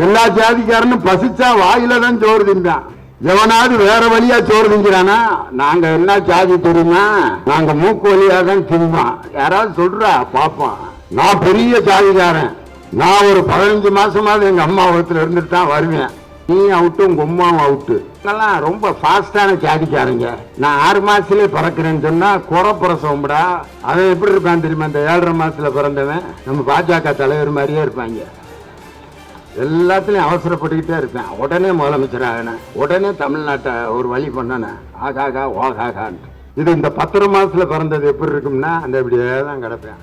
எல்லா ஜாதிக்காரனும் பசிச்சா வாயில தான் சோறு தின்றான். எவனாவது வேற வழியா சோறு திங்கிறானா? நாங்க என்ன ஜாதி தெரியுமா? நாங்க மூக்கு வழியா தான் தின்போம். யாராவது சொல்றா பாப்போம். நான் பெரிய ஜாதிக்காரன். நான் ஒரு 15 மாசமாவது எங்க அம்மா வகுத்துல இருந்துட்டு தான் வருவேன். நீ அவுட்டு, உங்க அம்மாவும் அவுட்டு. ரொம்ப ஃபாஸ்டான ஜாதிக்காரங்க. நான் 6 மாசத்துலயே பிறக்கிறேன்னு சொன்னா குறை பிரசவம்டா. அவன் எப்படி இருப்பான் தெரியுமா? இந்த 7.5 மாசத்துல பிறந்தவன் நம்ம பாஜக தலைவர் மாதிரியே இருப்பாங்க. எல்லாத்துலயும் அவசரப்பட்டுக்கிட்டே இருப்பேன். உடனே முதலமைச்சர் ஆகினேன், உடனே தமிழ்நாட்டை ஒரு வழி பண்ணனேன், ஆகாகா ஓகாகான்ட்டு. இது இந்த 10 மாசத்துல பிறந்தது எப்படி இருக்கும்னா அந்த இப்படியே தான் கிடப்பேன்.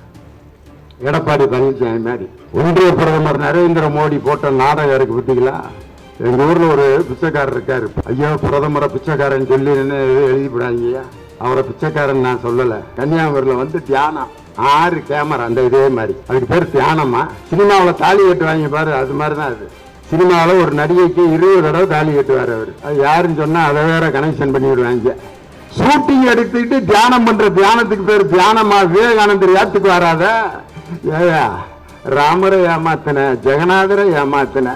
எடப்பாடி பழனிசாமி மாதிரி. ஒன்றிய பிரதமர் நரேந்திர மோடி போட்ட நாடகம் இருக்கு பத்திங்களா? எங்க ஊர்ல ஒரு பிச்சைக்காரர் இருக்காரு. ஐயா பிரதமரை பிச்சைக்காரன் சொல்லி எழுதிவிடாங்க. அவரை பிச்சைக்காரன் நான் சொல்லல. கன்னியாகுமரியில வந்து தியானம் 6 கேமரா அந்த இதே மாதிரி. அதுக்கு பேர் தியானமா? சினிமாவில் தாலி கட்டுவாங்க பாரு, அது மாதிரிதான் அது. சினிமாவில் ஒரு நடிகைக்கு 20 தடவை தாலி கட்டுவார் அவர். அது யாருன்னு சொன்னா அதை வேற கனெக்ஷன் பண்ணி விடுவாங்க. ஷூட்டிங் எடுத்துக்கிட்டு தியானம் பண்ற தியானத்துக்கு பேர் தியானமா? விவேகானந்தர் ஏத்துக்கு வராத? ஏயா ராமரை ஏமாத்தின, ஜெகநாதரை ஏமாத்தின,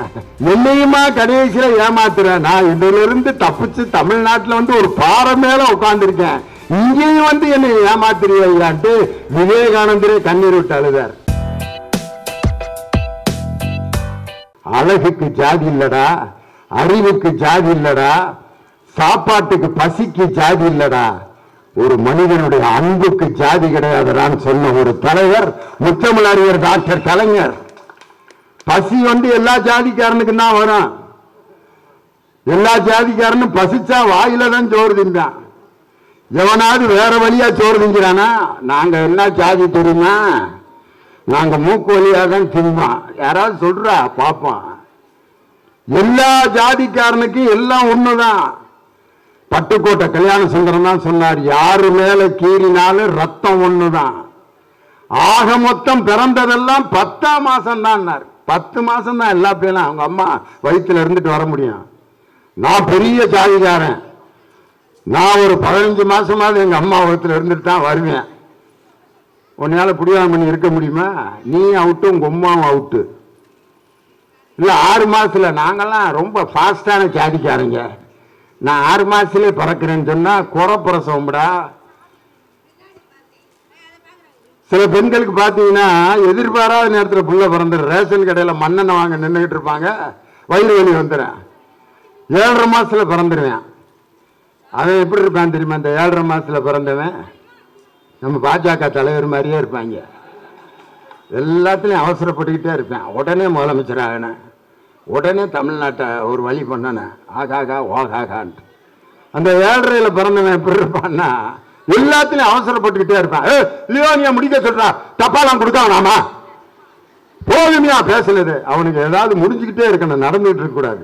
என்னையுமா கடைசியில ஏமாத்துற? நான் இதுல இருந்து தப்பிச்சு தமிழ்நாட்டுல வந்து ஒரு பாறை மேல உட்கார்ந்துருக்கேன். இங்கேயும் வந்து என்னை ஏமாத்துறியான்ட்டு விவேகானந்தரே கண்ணீர் விட்டு அழுதார். அழகுக்கு ஜாதி இல்லடா, அறிவுக்கு ஜாதி இல்லடா, சாப்பாட்டுக்கு பசிக்கு ஜாதி இல்லடா, ஒரு மனிதனுடைய அன்புக்கு ஜாதி கிடையாதுதான் சொன்ன ஒரு தலைவர் முத்தமிழறிஞர் டாக்டர் கலைஞர். பசி வந்து எல்லா ஜாதிக்காரனுக்கு தான் வரும். எல்லா ஜாதிக்காரனும் பசிச்சா வாயில தான் சோறு தின்றான். எவனாவது வேற வழியா சோறு திங்கிறானா? நாங்க என்ன ஜாதி தெரியுமா? நாங்க மூக்கு வழியா தான் தின்போம். யாராவது சொல்றா பாப்போம். எல்லா ஜாதிக்காரனுக்கும் எல்லாம் ஒண்ணுதான். பட்டுக்கோட்டை கல்யாண சுந்தரம் தான் சொன்னார், யாரு மேல கீறினாலும் ரத்தம் ஒண்ணுதான். ஆக மொத்தம் பிறந்ததெல்லாம் 10ஆம் மாசம் தான். 10 மாசம் தான் எல்லா பேரும் அவங்க அம்மா வயிற்றுல இருந்துட்டு வர முடியும். நான் பெரிய ஜாதிக்காரன். நான் ஒரு 15 மாசமாவது எங்க அம்மா வகுத்துல இருந்துட்டு தான் வருவேன். உன்னால புடியாம பண்ணி இருக்க முடியுமா? நீ அவுட்டு, உங்க அம்மாவும் அவுட்டு. இல்ல 6 மாசத்துல நாங்கெல்லாம் ரொம்ப ஃபாஸ்டான ஜாதிக்காரங்க. நான் 6 மாசத்துலயே பிறக்கிறேன்னு சொன்னா குறை பிரசவம்டா. சில பெண்களுக்கு பாத்தீங்கன்னா எதிர்பாராத நேரத்தில் புள்ள பிறந்துரு. ரேஷன் கடையில மண்ணெண்ணெய் வாங்க நின்றுகிட்டு இருப்பாங்க, வயிறு வலி வந்துடும். 7.5 மாசத்துல பிறந்துருவேன். அவன் எப்படி இருப்பான் தெரியுமா? இந்த 7.5 மாசத்துல பிறந்தவன் நம்ம பாஜக தலைவர் மாதிரியே இருப்பாங்க. எல்லாத்துலயும் அவசரப்பட்டுக்கிட்டே இருப்பேன். உடனே முதலமைச்சர் ஆகினேன், உடனே தமிழ்நாட்டை ஒரு வழி பண்ணனேன், ஆகாகா ஓகாகான்ட்டு. அந்த 7.5 பிறந்தவன் எப்படி இருப்பான்னா எல்லாத்துலயும் அவசரப்பட்டுக்கிட்டே இருப்பான். லியோனியா முடிக்க சொல்றா, தப்பாலாம் கொடுக்காம போதுமையா பேசுனது. அவனுக்கு ஏதாவது முடிஞ்சுக்கிட்டே இருக்கணும், நடந்துகிட்டு இருக்க கூடாது.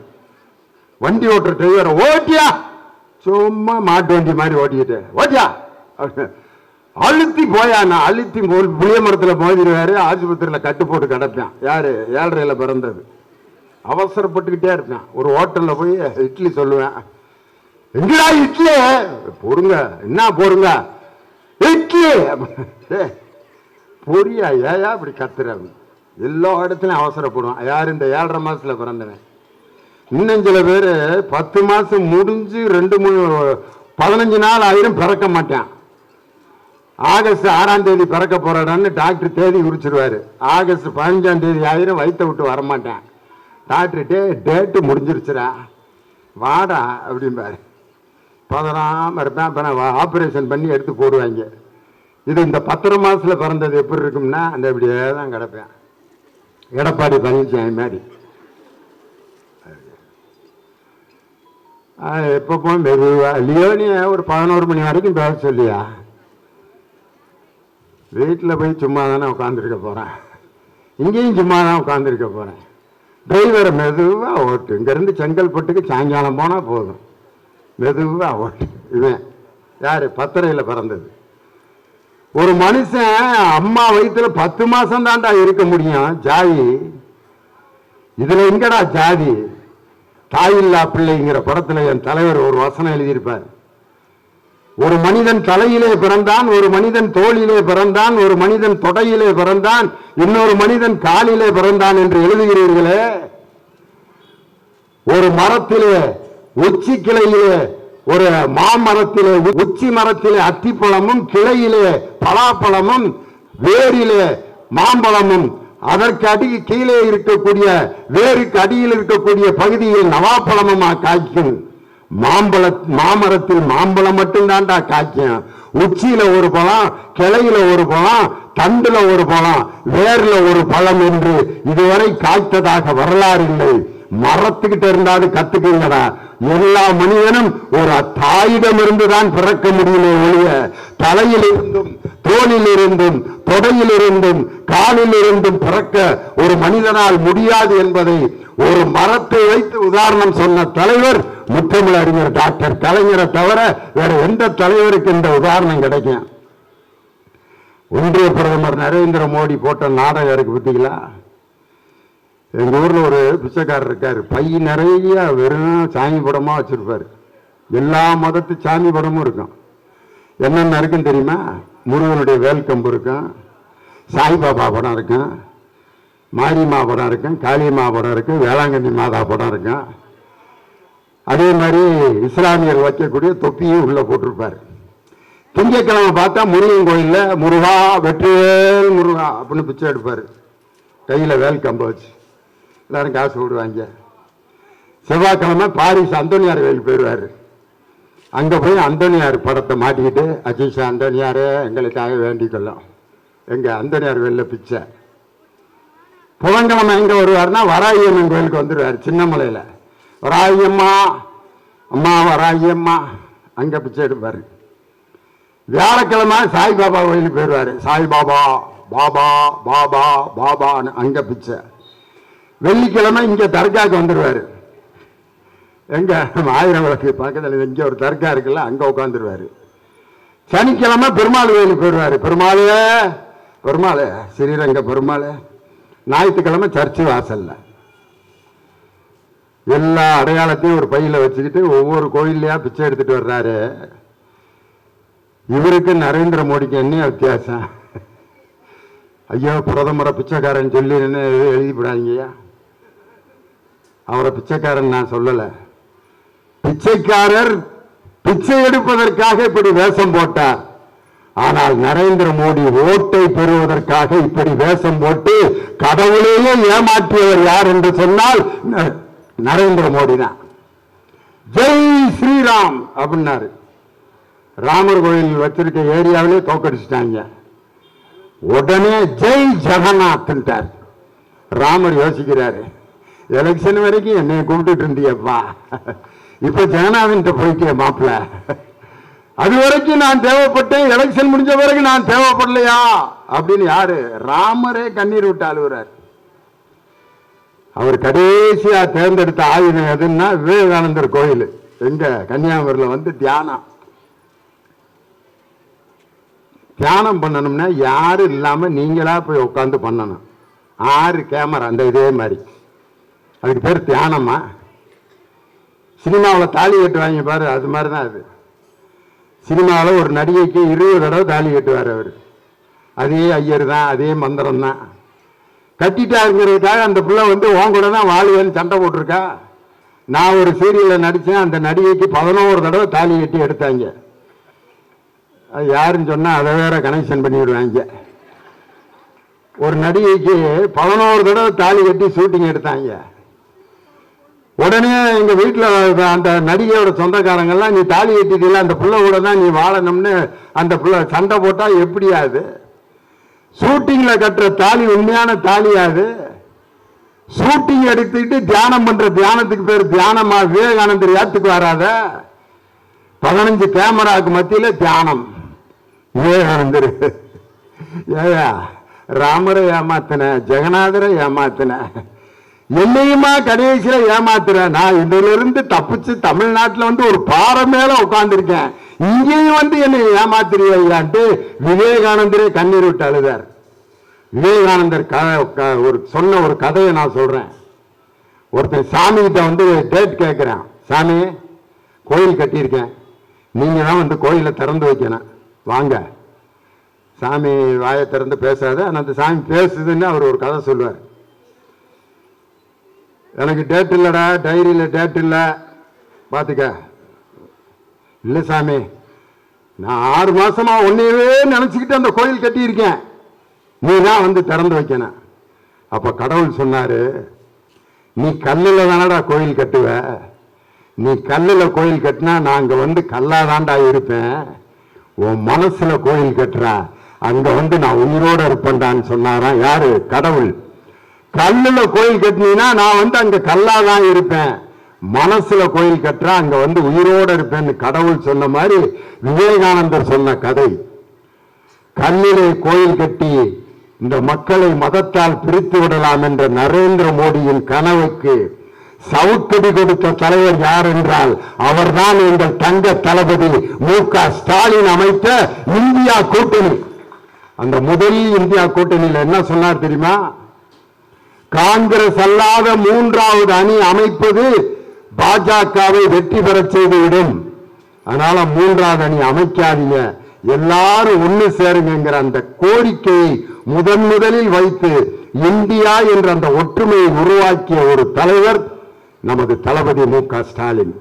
வண்டி ஓட்டுற டிரைவரை ஓட்டியா, சும்மா மாட்டு வண்டி மாதிரி ஓட்டிக்கிட்டு ஓட்டியா அழுத்தி போயா. நான் அழுத்தி புளிய மரத்தில் மோதிடுவாரு, ஆஸ்பத்திரியில் கட்டு போட்டு கிடப்பேன். யாரு? 7.5 பிறந்தது. அவசரப்பட்டுக்கிட்டே இருப்பேன். ஒரு ஹோட்டல்ல போய் இட்லி சொல்லுவேன். எங்கடா இட்லி? பொறுங்க. என்ன பொறுங்க? இட்லி பொரியா? ஏயா அப்படி கத்துறாங்க? எல்லா இடத்துலயும் அவசரப்படுவான். யாரு? இந்த 7.5 மாசத்துல பிறந்தவன். இன்னும் சில பேர் 10 மாசம் முடிஞ்சு 15 நாள் ஆயிரம் பிறக்க மாட்டான். ஆகஸ்ட் 6ஆம் தேதி பிறக்க போறான்னு டாக்டர் தேதி குறிச்சிருவாரு. ஆகஸ்ட் 15ஆம் தேதி ஆயிரம் வயிற்ற விட்டு வரமாட்டேன். டாக்டர் டேட்டு முடிஞ்சிருச்சுரா வாடா அப்படிம்பாரு. பதறாம இருப்பேன். அப்ப நான் ஆபரேஷன் பண்ணி எடுத்து போடுவாங்க. இது இந்த 10 மாசத்துல பிறந்தது எப்படி இருக்கும்னா அந்த இப்படியே தான் கிடப்பேன். எடப்பாடி பழனிசாமி மாதிரி. எப்போ மெதுவா லியோனிய ஒரு 11 மணி வரைக்கும் பேச சொல்லியா? வீட்டில் போய் சும்மா தானே உட்காந்துருக்க போறேன், இங்கேயும் சும்மா தான் உட்காந்துருக்க போறேன். டிரைவரை மெதுவா ஓட்டு. இங்கிருந்து செங்கல்பட்டுக்கு சாயங்காலம் போனா போதும், மெதுவா ஓட்டு. இவன் யாரு? 10.5 பிறந்தது. ஒரு மனுஷன் அம்மா வயிற்றுல 10 மாசம் தான்டா இருக்க முடியும். ஜாதி இதுல எங்கடா ஜாதி? தாயில்லா பிள்ளைங்கிற படத்துல என் தலைவர் ஒரு வசனம் எழுதியிருப்பார். ஒரு மனிதன் தலையிலே பிறந்தான், ஒரு மனிதன் தோளிலே பிறந்தான், ஒரு மனிதன் தொடையிலே பிறந்தான், இன்னொரு மனிதன் காலிலே பிறந்தான் என்று எழுதுகிறீர்களே. ஒரு மரத்திலே உச்சி கிளையிலே, ஒரு மாமரத்திலே உச்சி மரத்திலே அத்திப்பழமும், கிளையிலே பலாப்பழமும், வேரிலே மாம்பழமும், அதற்கு அடி கீழே இருக்கக்கூடிய வேருக்கு அடியில் இருக்கக்கூடிய பகுதியில் நவாப்பழமுமா காய்க்கும். மாமரத்தில் மாம்பழம் மட்டும்தான்டா காய்க்கும். உச்சியில ஒரு பழம், கிளையில ஒரு பழம், தண்டுல ஒரு பழம், வேர்ல ஒரு பழம் என்று இதுவரை காய்த்ததாக வரலாறு இல்லை. மரத்துக்கிட்ட இருந்தாலும் கத்துக்குங்கடா. எல்லா மனிதனும் ஒரு தாயிடம் இருந்துதான் பிறக்க முடியுமே ஒழிய தலையில் இருந்தும் தோளில் இருந்தும் தொடையில் இருந்தும் காலில் இருந்தும் பிறக்க ஒரு மனிதனால் முடியாது என்பதை ஒரு மரத்தை வைத்து உதாரணம் சொன்ன தலைவர் முத்தமிழ் அறிஞர் டாக்டர் கலைஞரை தவிர வேற எந்த தலைவருக்கு இந்த உதாரணம் கிடைக்கும்? ஒன்றிய பிரதமர் நரேந்திர மோடி போட்ட நாடகம் இருக்கு பார்த்தீங்களா? எங்க ஊர்ல ஒரு பிச்சைக்காரர் இருக்காரு. பை நிறைய வெறும் சாமி படமா வச்சிருப்பாரு. எல்லா மதத்து சாமி படமும் இருக்கும். என்னென்ன இருக்குன்னு தெரியுமா? முருகனுடைய வேல்கம்பு இருக்கும், சாய்பாபா படம் இருக்கும், மாரியம்மா படம் இருக்கும், காளியம்மா படம் இருக்கும், வேளாங்கண்ணி மாதா படம் இருக்கும். அதே மாதிரி இஸ்லாமியர் வைக்கக்கூடிய தொப்பியும் உள்ள போட்டிருப்பாரு. திங்கட்கிழமை பார்த்தா முருகன் கோயில்ல முருகா வெற்றிவேல் முருகா அப்படின்னு பிச்சை எடுப்பாரு. கையில வேல்கம்பு வச்சு எல்லாரும் காசு விடுவாங்க. செவ்வாய்க்கிழமை பாரிஸ் அந்தோனியார் கோயில் போயிடுவாரு. அங்க போய் அந்தோனியார் படத்தை மாட்டிக்கிட்டு அஜீஷா அந்தோனியாரே எங்களுக்காக வேண்டிக் கொள்ளும் எங்க அந்தோனியார் கோயில்ல பிச்சை. புதன்கிழமை எங்க வருவாருன்னா வராகியம்மன் கோயிலுக்கு வந்துடுவாரு. சின்னமலையில வராகியம்மா அம்மா வராகியம்மா அங்க பிச்சை எடுப்பாரு. வியாழக்கிழமை சாய்பாபா கோயிலுக்கு போயிடுவாரு. சாய்பாபா பாபா பாபா பாபான்னு அங்க பிச்சை. வெள்ளிக்கிழமை இங்க தர்காக்கு வந்துடுவாரு. எங்க ஆயிரம் விளக்கு பக்கத்தில் இங்க ஒரு தர்கா இருக்குல்ல, அங்க உட்காந்துருவாரு. சனிக்கிழமை பெருமாள் கோயிலுக்கு போயிடுவாரு. பெருமாளே பெருமாளே ஸ்ரீரங்க பெருமாளே. ஞாயிற்றுக்கிழமை சர்ச்சு வாசல்ல. எல்லா அடையாளத்தையும் ஒரு பையில வச்சுக்கிட்டு ஒவ்வொரு கோயில்லையா பிச்சை எடுத்துட்டு வர்றாரு. இவருக்கு நரேந்திர மோடிக்கு என்ன வித்தியாசம்? ஐயோ பிரதமரை பிச்சைக்காரன் சொல்லி எழுதிவிடாதீங்கய்யா. அவரை பிச்சைக்காரன் நான் சொல்லல. பிச்சைக்காரர் பிச்சை எடுப்பதற்காக இப்படி வேஷம் போட்டார். ஆனால் நரேந்திர மோடி ஓட்டை பெறுவதற்காக இப்படி வேஷம் போட்டு கடவுளையே ஏமாற்றியவர் யார் என்று சொன்னால் நரேந்திர மோடி தான். ஜெய் ஸ்ரீராம் அப்படின்னாரு. ராமர் கோயில் வச்சிருக்க ஏரியாவிலே தோக்கடிச்சிட்டாங்க. உடனே ஜெய் ஜெகநாத்ன்ட்டார். ராமர் யோசிக்கிறாரு, எலெக்ஷன் வரைக்கும் என்னை கூப்பிட்டு இருந்தியப்பா, இப்ப ஜெகநாதன் போயிட்டே மாப்பிள்ள. அது வரைக்கும் நான் தேவைப்பட்டேன், எலெக்ஷன் முடிஞ்ச பிறகு நான் தேவைப்படலையா அப்படின்னு யாரு? ராமரே கண்ணீர் விட்டு அழுகுறார். அவர் கடைசியா தேர்ந்தெடுத்த ஆயுதம் எதுன்னா விவேகானந்தர் கோயில் எங்க கன்னியாகுமரியில வந்து தியானம் பண்ணணும்னா யாரும் இல்லாம நீங்களா போய் உட்காந்து பண்ணணும். 6 கேமரா அந்த இதே மாதிரி. அதுக்கு பேர் தியானமா? சினிமாவில் தாலி கட்டுவாங்க பாரு, அது மாதிரி தான் அது. சினிமாவில் ஒரு நடிகைக்கு 20 தடவை தாலி கட்டுவார் அவர். அதே ஐயர் தான், அதே மந்திரம் தான். கட்டிட்டாருங்கிறதுக்காக அந்த பிள்ளை வந்து உன் கூட தான் வாழுவேன்னு சண்டை போட்டிருக்கா. நான் ஒரு சீரியலில் நடித்தேன், அந்த நடிகைக்கு 11 தடவை தாலி கட்டி எடுத்தாங்க. அது யாருன்னு சொன்னால் அதை வேற கனெக்ஷன் பண்ணிவிடுவாங்க. ஒரு நடிகைக்கு 11 தடவை தாலி கட்டி ஷூட்டிங் எடுத்தாங்க. உடனே எங்க வீட்டில் அந்த நடிகையோட சொந்தக்காரங்கெல்லாம், நீ தாலி கட்டிட்டீங்களா, அந்த பிள்ளை கூட தான் நீ வாழணும்னு அந்த பிள்ளை சண்டை போட்டா எப்படியாது? ஷூட்டிங்ல கட்டுற தாலி உண்மையான தாலியாது? ஷூட்டிங் எடுத்துக்கிட்டு தியானம் பண்ற தியானத்துக்கு பேர் தியானமா? விவேகானந்தர் ஏத்துக்கு வராத? 15 கேமராவுக்கு மத்தியில தியானம். விவேகானந்தர் ஏயா ராமரை ஏமாத்தின, ஜெகநாதரை ஏமாத்தின, என்னையுமா கடைசியில ஏமாத்துற? நான் இதுல இருந்து தப்பிச்சு தமிழ்நாட்டில் வந்து ஒரு பாறை மேல உட்கார்ந்துருக்கேன், இங்கேயும் வந்து என்னை ஏமாத்துறியான்ட்டு விவேகானந்தரே கண்ணீர் விட்டு அழுதார். விவேகானந்தர் ஒரு சொன்ன ஒரு கதையை நான் சொல்றேன். ஒருத்தன் சாமி கிட்ட வந்து டேட் கேட்கிறேன். சாமி, கோயில் கட்டியிருக்கேன், நீங்க தான் வந்து கோயிலை திறந்து வைக்கணும், வாங்க. சாமி வாயை திறந்து பேசாத, அந்த சாமி பேசுதுன்னு அவர் ஒரு கதை சொல்லுவார். எனக்கு டேட் இல்லடா, டைரியில் டேட் இல்லை, பார்த்துக்க. இல்லை சாமி, நான் 6 மாசமா ஒன்னையவே நினைச்சுக்கிட்டு அந்த கோயில் கட்டியிருக்கேன், நீ தான் வந்து திறந்து வைக்கணும். அப்ப கடவுள் சொன்னாரு, நீ கல்லுல தானடா கோயில் கட்டுவ, நீ கல்லுல கோயில் கட்டினா நான் அங்க வந்து கல்லாதாண்டா இருப்பேன், உன் மனசுல கோயில் கட்டுறா, அங்க வந்து நான் உயிரோட இருப்பேன்டான்னு சொன்னாராம். யாரு? கடவுள். கல்லுல கோயில் கட்டினா நான் வந்து அங்க கல்லாதான் இருப்பேன், மனசுல கோயில் கட்டுறா அங்க வந்து உயிரோட இருப்பேன்னு கடவுள் சொன்ன மாதிரி விவேகானந்தர் சொன்ன கதை. கல்லிலே கோயில் கட்டி இந்த மக்களை மதத்தால் பிரித்து விடலாம் என்ற நரேந்திர மோடியின் கனவுக்கு சவுக்கடி கொடுத்த தலைவர் யார் என்றால் அவர்தான் எங்கள் தங்க தளபதி மு.க. ஸ்டாலின் அமைத்த இந்தியா கூட்டணி. அந்த முதல் இந்தியா கூட்டணியில் என்ன சொன்னார் தெரியுமா? காங்கிரஸ் அல்லாத 3வது அணி அமைப்பது பாஜகவை வெற்றி பெற செய்துவிடும், அதனால 3வது அணி அமைக்காதீங்க, எல்லாரும் ஒண்ணு சேருங்கிற அந்த கோரிக்கையை முதலில் வைத்து இந்தியா என்ற அந்த ஒற்றுமையை உருவாக்கிய ஒரு தலைவர் நமது தளபதி மு.க. ஸ்டாலின்.